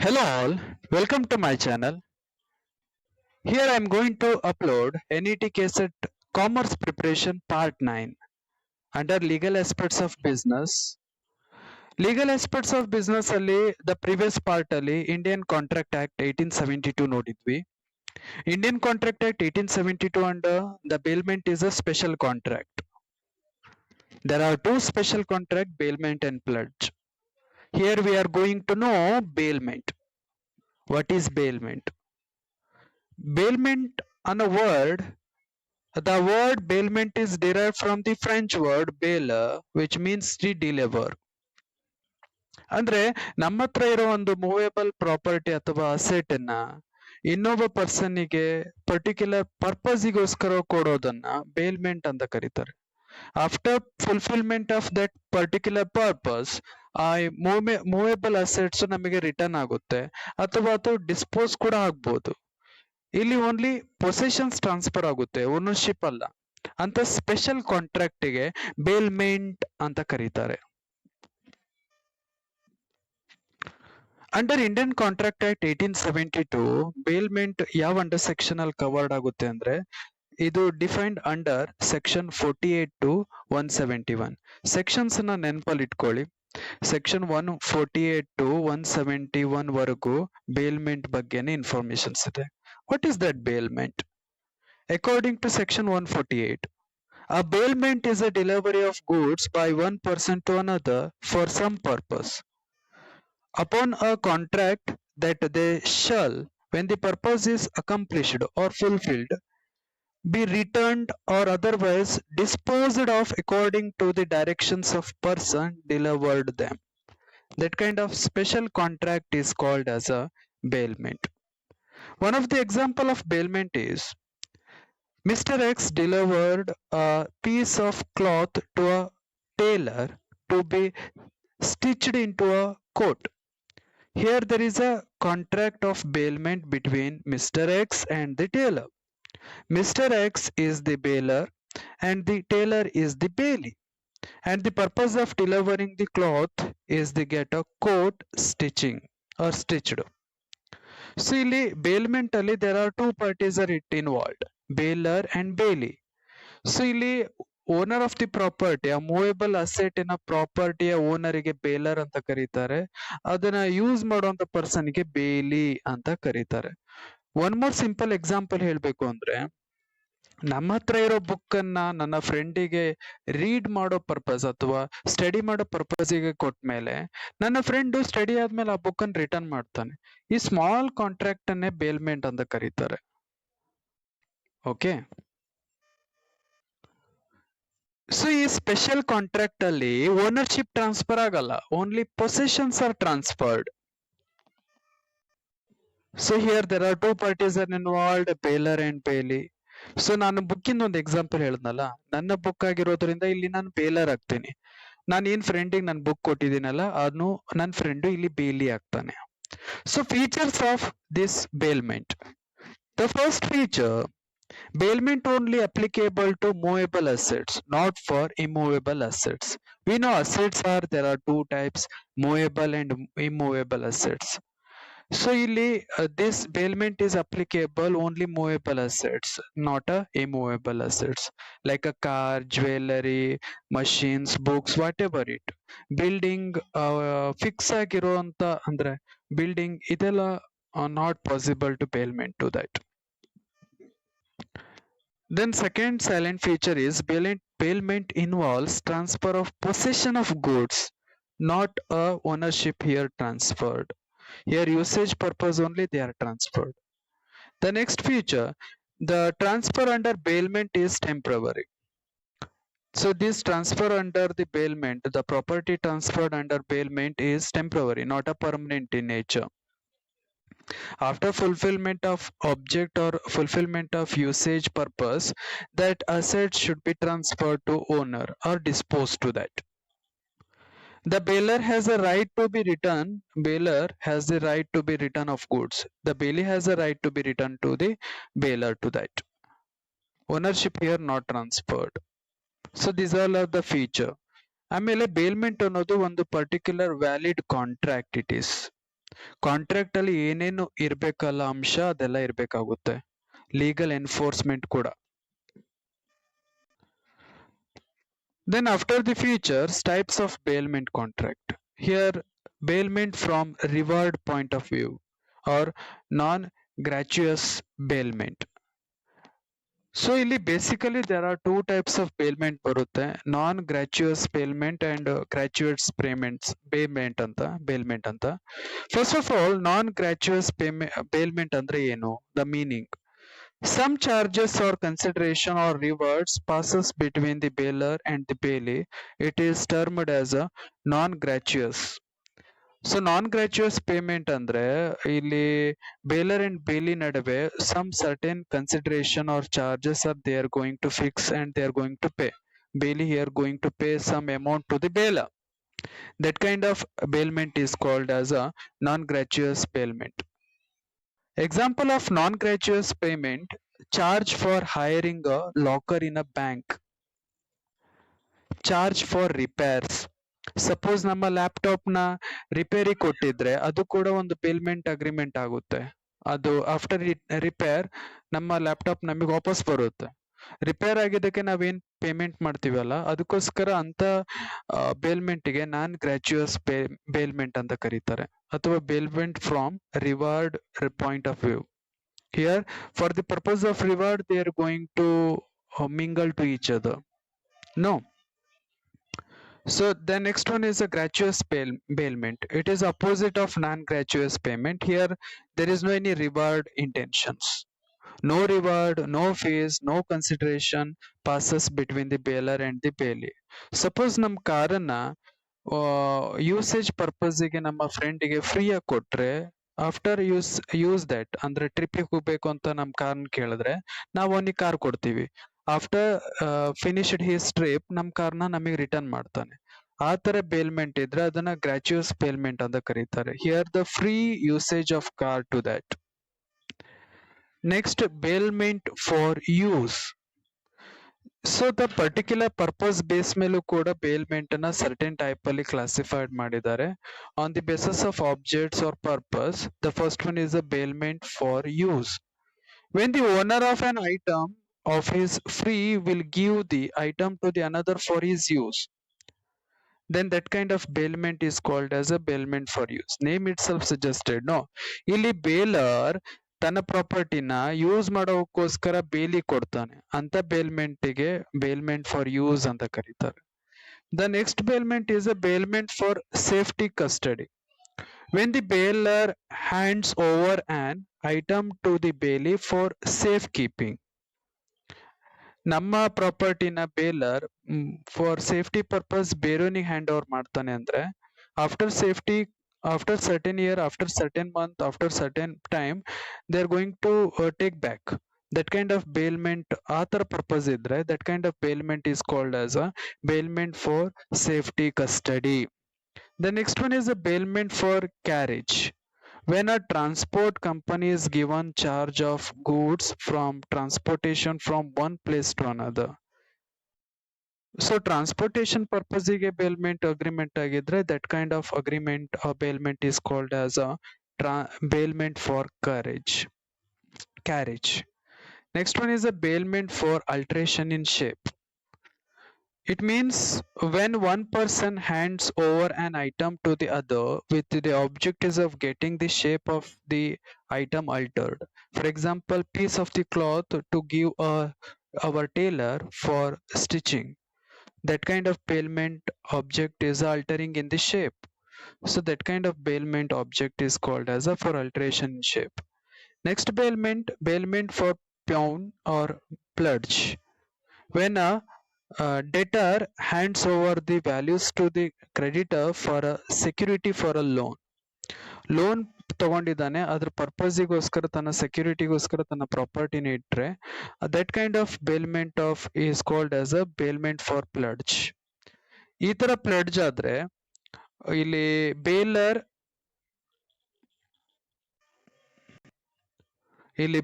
Hello all, welcome to my channel. Here I am going to upload NET KSET Commerce Preparation Part 9 under Legal Aspects of Business. Legal Aspects of Business ಅಲ್ಲಿ the previous part ಅಲ್ಲಿ Indian Contract Act 1872 ನೋಡಿದ್ವಿ. Indian Contract Act 1872 under the bailment is a special contract. There are two special contract, bailment and pledge. Here we are going to know bailment. What is bailment? Bailment on a word, the word bailment is derived from the French word bail, which means to deliver. ಅಂದ್ರೆ ನಮ್ಮ ಹತ್ರ ಇರೋ ಒಂದು movable property ಅಥವಾ asset ಅನ್ನ ಇನ್ನೊಬ್ಬ ಪರ್ಸನ್ನಿಗೆ particular ಪರ್ಪಸ್ಗೋಸ್ಕರ ಕೊಡೋದನ್ನ ಬೇಲ್ಮೆಂಟ್ ಅಂತ ಕರೀತಾರೆ. After fulfilment of that particular purpose ಆ ಮೂವೇಬಲ್ ಅಸೆಟ್ಸ್ ನಮಗೆ ರಿಟರ್ನ್ ಆಗುತ್ತೆ ಅಥವಾ ಅದು ಡಿಸ್ಪೋಸ್ ಕೂಡ ಆಗ್ಬೋದು. ಇಲ್ಲಿ ಓನ್ಲಿ ಪೊಸೆಷನ್ಸ್ ಟ್ರಾನ್ಸ್ಫರ್ ಆಗುತ್ತೆ, ಓನರ್ಶಿಪ್ ಅಲ್ಲ. ಅಂತ ಸ್ಪೆಷಲ್ ಕಾಂಟ್ರಾಕ್ಟ್ ಗೆ ಬೇಲ್ಮೆಂಟ್ ಅಂತ ಕರೀತಾರೆ. ಅಂಡರ್ ಇಂಡಿಯನ್ ಕಾಂಟ್ರಾಕ್ಟ್ ಆಕ್ಟ್ 1872 ಬೇಲ್ಮೆಂಟ್ ಯಾವ ಅಂಡರ್ ಸೆಕ್ಷನ್ ಅಲ್ಲಿ ಕವರ್ಡ್ ಆಗುತ್ತೆ ಅಂದ್ರೆ ಇದು defined under section 48 to 171. Sections ನ ನೆನಪಲ್ಲಿ ಇಟ್ಕೊಳ್ಳಿ. ಸೆಕ್ಷನ್ 148 to 171 ವರೆಗೂ ಬೇಲ್ಮೆಂಟ್ ಬಗ್ಗೆನೇ ಇನ್ಫಾರ್ಮೇಶನ್ಸ್ ಇದೆ. What is that bailment? According to section 148, a bailment is a delivery of goods by one person to another for some purpose. Upon a contract that they shall, when the purpose is accomplished or fulfilled, be returned or otherwise disposed of according to the directions of person delivered them. That kind of special contract is called as a bailment. One of the example of bailment is Mr. X delivered a piece of cloth to a tailor to be stitched into a coat. Here there is a contract of bailment between Mr. X and the tailor. Mr. X is the bailer and the tailor is the bailee. And the purpose of delivering the cloth is to get a coat stitching or stitched. So ಇಲ್ಲಿ ಬೇಲ್ಮೆಂಟ್ ಅಲ್ಲಿ there are two parties are involved, bailer and bailee. So ಇಲ್ಲಿ owner of the property, ಆ movable asset ನ ಪ್ರಾಪರ್ಟಿಯ ಓನರಿಗೆ baler ಅಂತ ಕರೀತಾರೆ. ಅದನ್ನ use ಮಾಡುವಂತ person ಗೆ ಬೇಲಿ ಅಂತ ಕರೀತಾರೆ. ಒನ್ ಮೋರ್ ಸಿಂಪಲ್ ಎಕ್ಸಾಂಪಲ್ ಹೇಳ್ಬೇಕು ಅಂದ್ರೆ, ನಮ್ಮ ಹತ್ರ ಇರೋ ಬುಕ್ ಅನ್ನ ನನ್ನ ಫ್ರೆಂಡಿಗೆ ರೀಡ್ ಮಾಡೋ ಪರ್ಪಸ್ ಅಥವಾ ಸ್ಟಡಿ ಮಾಡೋ ಪರ್ಪಸ್ಗೆ ಕೊಟ್ಮೇಲೆ ನನ್ನ ಫ್ರೆಂಡ್ ಸ್ಟಡಿ ಆದ್ಮೇಲೆ ಆ ಬುಕ್ ಅನ್ನು ರಿಟರ್ನ್ ಮಾಡ್ತಾನೆ. ಈ ಸ್ಮಾಲ್ ಕಾಂಟ್ರಾಕ್ಟ್ ಅನ್ನೇ ಬೇಲ್ಮೆಂಟ್ ಅಂತ ಕರೀತಾರೆ. ಓಕೆ, ಸೊ ಈ ಸ್ಪೆಷಲ್ ಕಾಂಟ್ರಾಕ್ಟ್ ಅಲ್ಲಿ ಓನರ್ಶಿಪ್ ಟ್ರಾನ್ಸ್ಫರ್ ಆಗಲ್ಲ, only possessions are transferred. So here there are two parties are involved, bailor and bailee. So ನಾನು ಬುಕ್ಕಿಂದ ಒಂದು ಎಕ್ಸಾಂಪಲ್ ಹೇಳಿದ್ನಲ್ಲ, ನನ್ನ ಬುಕ್ ಆಗಿರೋದ್ರಿಂದ ಇಲ್ಲಿ ನಾನು ಬೇಲರ್ ಆಗ್ತೀನಿ. ನಾನು ಏನ್ ಫ್ರೆಂಡಿಗೆ ನಾನು ಬುಕ್ ಕೊಟ್ಟಿದ್ದೀನಲ್ಲ ಅದನ್ನು ನನ್ನ ಫ್ರೆಂಡ್ ಇಲ್ಲಿ ಬೇಲಿ ಆಗ್ತಾನೆ. So features of this ಬೇಲ್ಮೆಂಟ್. The first feature, bailment only applicable to movable assets, not for immovable assets. We know assets are, there are two types, movable and immovable assets. So ಇಲ್ಲಿ this bailment is applicable only movable assets, not a immovable assets, like a car, jewelry, machines, books, whatever it. Building fix ಆಗಿರುವಂತ ಅಂದ್ರೆ building ಇದೆಲ್ಲ not possible to bailment to that. Then second silent feature is bailment involves transfer of possession of goods, not a ownership here transferred. Here usage purpose only they are transferred. The next feature, the transfer under bailment is temporary. So this transfer under the bailment, the property transferred under bailment is temporary, not a permanent in nature. After fulfillment of object or fulfillment of usage purpose, that asset should be transferred to owner or disposed to that. The bailer has a right to be returned. Bailer has the right to be return of goods. The bailee has a right to be returned to the bailer to that. Ownership here not transferred. So these all are the feature. ಆಮೇಲೆ ಬೇಲ್ಮೆಂಟ್ ಅನ್ನೋದು ಒಂದು particular valid contract it is. Contract ಅಲ್ಲಿ ಏನೇನು ಇರ್ಬೇಕಲ್ಲ ಅಂಶ ಅದೆಲ್ಲ ಇರ್ಬೇಕಾಗುತ್ತೆ. Legal enforcement ಕೂಡ. Then after the features, types of bailment contract. Here, bailment from reward point of view or non-gratuitous bailment. So ಇಲ್ಲಿ basically there are two types of bailment ಬರುತ್ತೆ, non-gratuitous bailment and gratuitous bailment ಅಂತ. First of all, non-gratuitous bailment ಅಂದ್ರೆ ಏನು? The meaning. Some charges or consideration or rewards passes between the bailer and the bailee. It is termed as a non-gratuitous. So non gratuitous payment ಅಂದ್ರೆ ಇಲ್ಲಿ bailor and bailee ನಡುವೆ some certain consideration or charges or they are going to fix and they are going to pay. Bailee here going to pay some amount to the bailor. That kind of bailment is called as a non-gratuitous bailment. Example of non-gratuitous payment: charge for hiring a locker in a bank, charge for repairs. Suppose ನಮ್ಮ laptop ನ repair ಕೊಟ್ಟಿದ್ರೆ ಅದು ಕೂಡ ಒಂದು payment agreement ಆಗುತ್ತೆ. ಅದು after repair ನಮ್ಮ laptop ನಮಗೆ ವಾಪಸ್ ಬರುತ್ತೆ. ರಿಪೇರ್ ಆಗಿದ್ದಕ್ಕೆ ನಾವೇನ್ ಪೇಮೆಂಟ್ ಮಾಡ್ತೀವಲ್ಲ ಅದಕ್ಕೋಸ್ಕರ ಅಂತ ಬೇಲ್ಮೆಂಟ್ ಗೆ ನಾನ್ ಗ್ರಾಚ್ಯುಯಸ್ ಬೇಲ್ಮೆಂಟ್ ಅಂತ ಕರೀತಾರೆ, ಅಥವಾ bailment from reward point of view. Here for the purpose of reward they are going to mingle to each other. No. So the next one is a gratuitous bailment. It is opposite of non-gratuitous payment. Here there is no any reward intentions. No reward, no fees, no consideration passes between the bailer and the bailee. Suppose ನಮ್ಮ ಕಾರನ್ನ usage ಪರ್ಪಸ್ಗೆ ನಮ್ಮ ಫ್ರೆಂಡಿಗೆ free ಆಗಿ ಕೊಟ್ರೆ, after use that ಅಂದ್ರೆ ಟ್ರಿಪ್ಪಿಗೆ ಹೋಗ್ಬೇಕು ಅಂತ ನಮ್ಮ ಕಾರ್ನ ಕೇಳಿದ್ರೆ ನಾವು ಅವನಿಗೆ ಕಾರ್ ಕೊಡ್ತೀವಿ. ಆಫ್ಟರ್ ಫಿನಿಶ್ಡ್ ಹಿಸ್ ಟ್ರಿಪ್ ನಮ್ಮ ಕಾರ್ನ ನಮಗೆ ರಿಟರ್ನ್ ಮಾಡ್ತಾನೆ. ಆ ತರ ಬೇಲ್ಮೆಂಟ್ ಇದ್ರೆ ಅದನ್ನ ಗ್ರಾಚ್ಯುಯಸ್ ಬೇಲ್ಮೆಂಟ್ ಅಂತ ಕರೀತಾರೆ. Here the free usage of car to that. Next, bailment for use. So the particular purpose base ಮೇಲೂ ಕೂಡ bailment ಅನ್ನ certain type ಅಲ್ಲಿ classified ಮಾಡಿದ್ದಾರೆ on the basis of objects or purpose. The first one is a bailment for use. When the owner of an item of his free will give the item to the another for his use, then that kind of bailment is called as a bailment for use. Name itself suggested. No, ಇಲ್ಲಿ baler ತನ್ನ ಪ್ರಾಪರ್ಟಿನ use ಮಾಡೋಕ್ಕೋಸ್ಕರ ಬೇಲಿ ಕೊಡ್ತಾನೆ, ಅಂತ ಬೇಲ್ಮೆಂಟ್ಗೆ ಬೇಲ್ಮೆಂಟ್ for use ಅಂತ ಕರೀತಾರೆ. The next bailment is a bailment for safety custody. When the bailor hands over an item to the bailee for safe keeping. ನಮ್ಮ ಪ್ರಾಪರ್ಟಿನ ಬೇಲರ್ ಫಾರ್ ಸೇಫ್ಟಿ ಪರ್ಪಸ್ ಬೇರೆಯವನಿಗೆ ಹ್ಯಾಂಡ್ ಓವರ್ ಮಾಡ್ತಾನೆ ಅಂದ್ರೆ after safety, after certain year, after certain month, after certain time, they are going to take back. That kind of bailment ಆತರ purpose ಇದ್ರೆ that kind of bailment is called as a bailment for safety custody. The next one is a bailment for carriage. When a transport company is given charge of goods from transportation from one place to another. So transportation ಪರ್ಪಸ್ಗೆ bailment agreement ಆಗಿದ್ರೆ that kind of agreement bailment is called as a bailment for carriage. Next one is a bailment for alteration in shape. It means when one person hands over an item to the other with the objective of getting the shape of the item altered. For example, piece of the cloth to give our tailor for stitching. That kind of bailment object is altering in the shape. So that kind of bailment object is called as a for alteration in shape. Next bailment for pawn or pledge. When a debtor hands over the values to the creditor for a security for a loan ತಗೊಂಡಿದ್ದಾನೆ, ಅದ್ರ ಪರ್ಪಸ್ಗೋಸ್ಕರ ತನ್ನ ಸೆಕ್ಯೂರಿಟಿಗೋಸ್ಕರ ತನ್ನ ಪ್ರಾಪರ್ಟಿನ ಇಟ್ರೆ that kind of ಬೇಲ್ಮೆಂಟ್ of is called as a bailment for pledge. ಈ ತರ pledge ಆದ್ರೆ ಇಲ್ಲಿ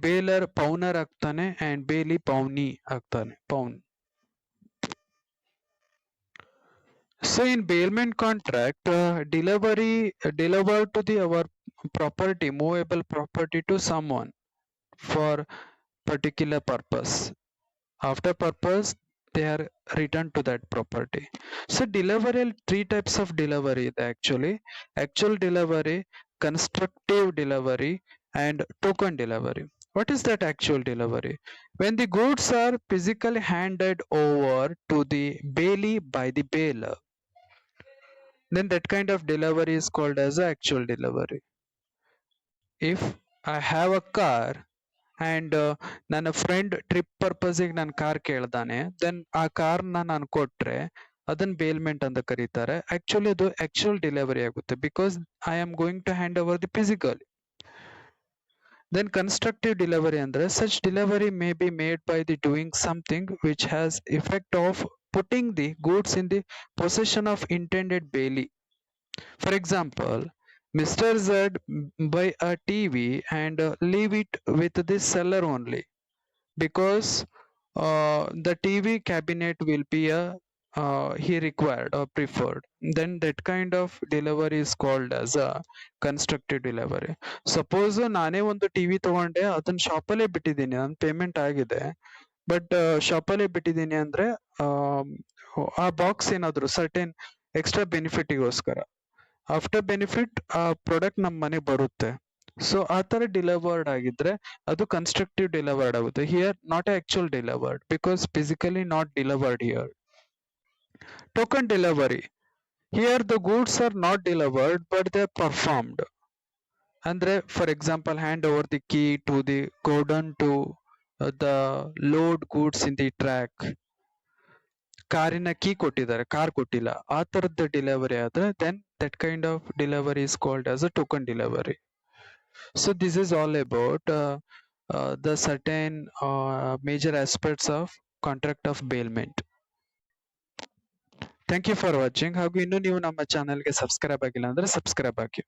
baler ಪೌನರ್ ಆಗ್ತಾನೆ and ಬೇಲಿ ಪೌನಿ ಆಗ್ತಾನೆ, pawn. So in bailment contract, delivered to the our property, movable property to someone for particular purpose. After purpose, they are returned to that property. So delivery, three types of delivery ಇದೆ actually: actual delivery, constructive delivery, and token delivery. What is that actual delivery? When the goods are physically handed over to the bailee by the bailer, then that kind of delivery is called as actual delivery. If I have a car and ನನ್ನ friend trip ಪರ್ಪಸ್ಗೆ ನನ್ನ car ಕೇಳ್ದಾನೆ, then ಆ ಕಾರ್ನ ನಾನು ಕೊಟ್ರೆ ಅದನ್ನ ಬೇಲ್ಮೆಂಟ್ ಅಂತ ಕರೀತಾರೆ. Actually ಅದು ಆಕ್ಚುಯಲ್ ಡೆಲಿವರಿ ಆಗುತ್ತೆ, because I am going to hand over the physical. Then constructive delivery andre such delivery may be made by the doing something which has effect of putting the goods in the possession of intended bailee. For example, Mr. Z buy a TV and leave it with the seller only, because the TV cabinet will be a he required or preferred. Then that kind of delivery is called as a constructive delivery. Suppose ನಾನೇ ಒಂದು TV ತಗೊಂಡೆ, ಅದನ್ನ ಶಾಪಲ್ಲೇ ಬಿಟ್ಟಿದ್ದೀನಿ, ನನ್ನ payment ಆಗಿದೆ, but ಶಾಪಲ್ಲೇ ಬಿಟ್ಟಿದ್ದೀನಿ ಅಂದ್ರೆ ಆ ಬಾಕ್ಸ್ ಏನಾದ್ರು ಸರ್ಟೆನ್ ಎಕ್ಸ್ಟ್ರಾ ಬೆನಿಫಿಟ್ಗೋಸ್ಕರ, ಆಫ್ಟರ್ ಬೆನಿಫಿಟ್ ಆ ಪ್ರಾಡಕ್ಟ್ ನಮ್ಮ ಮನೆಗೆ ಬರುತ್ತೆ. ಸೊ ಆ ತರ ಡಿಲಿವರ್ಡ್ ಆಗಿದ್ರೆ ಅದು ಕನ್ಸ್ಟ್ರಕ್ಟಿವ್ ಡಿಲಿವರ್ಡ್ ಆಗುತ್ತೆ. Here not actual delivered, because physically not delivered here. Token delivery, here the goods are not delivered but they are performed. ಅಂದ್ರೆ for example, hand over the key to the godown to the load goods in the track. ಕಾರಿನ key ಕೊಟ್ಟಿದ್ದಾರೆ, car ಕೊಟ್ಟಿಲ್ಲ, ಆ ತರದ delivery ಆದ್ರೆ then that kind of delivery is called as a token delivery. So this is all about the certain major aspects of contract of bailment. Thank you for watching. ಹಾಗೂ ಇನ್ನೂ ನೀವು ನಮ್ಮ ಚಾನೆಲ್ಗೆ ಸಬ್ಸ್ಕ್ರೈಬ್ ಆಗಿಲ್ಲ ಅಂದ್ರೆ ಸಬ್ಸ್ಕ್ರೈಬ್ ಆಗಿ.